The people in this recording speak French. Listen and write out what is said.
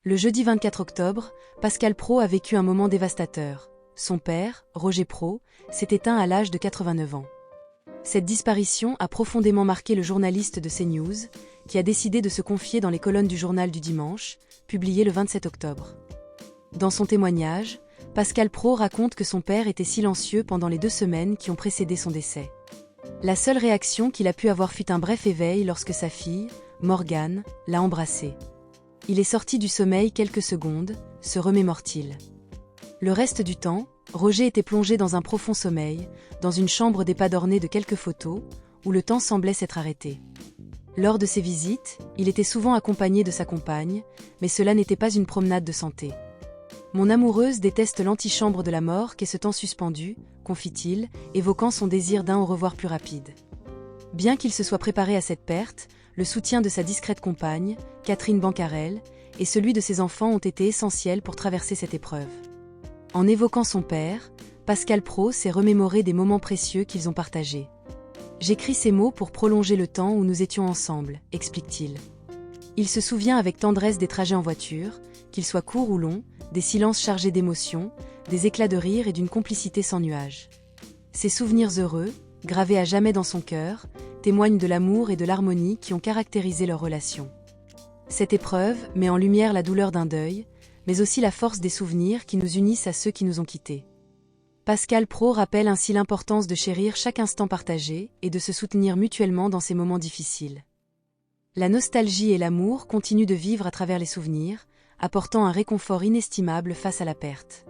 Le jeudi 24 octobre, Pascal Praud a vécu un moment dévastateur. Son père, Roger Praud, s'est éteint à l'âge de 89 ans. Cette disparition a profondément marqué le journaliste de CNews, qui a décidé de se confier dans les colonnes du journal du dimanche, publié le 27 octobre. Dans son témoignage, Pascal Praud raconte que son père était silencieux pendant les 2 semaines qui ont précédé son décès. La seule réaction qu'il a pu avoir fut un bref éveil lorsque sa fille, Morgane, l'a embrassé. Il est sorti du sommeil quelques secondes, se remémore-t-il. Le reste du temps, Roger était plongé dans un profond sommeil, dans une chambre dépadornée de quelques photos, où le temps semblait s'être arrêté. Lors de ses visites, il était souvent accompagné de sa compagne, mais cela n'était pas une promenade de santé. « Mon amoureuse déteste l'antichambre de la mort qu'est ce temps suspendu », confie-t-il, évoquant son désir d'un au revoir plus rapide. Bien qu'il se soit préparé à cette perte, le soutien de sa discrète compagne, Catherine Bancarel, et celui de ses enfants ont été essentiels pour traverser cette épreuve. En évoquant son père, Pascal Praud s'est remémoré des moments précieux qu'ils ont partagés. « J'écris ces mots pour prolonger le temps où nous étions ensemble », explique-t-il. Il se souvient avec tendresse des trajets en voiture, qu'ils soient courts ou longs, des silences chargés d'émotions, des éclats de rire et d'une complicité sans nuage. Ces souvenirs heureux, gravés à jamais dans son cœur, témoignent de l'amour et de l'harmonie qui ont caractérisé leur relation. Cette épreuve met en lumière la douleur d'un deuil, mais aussi la force des souvenirs qui nous unissent à ceux qui nous ont quittés. Pascal Praud rappelle ainsi l'importance de chérir chaque instant partagé et de se soutenir mutuellement dans ces moments difficiles. La nostalgie et l'amour continuent de vivre à travers les souvenirs, apportant un réconfort inestimable face à la perte.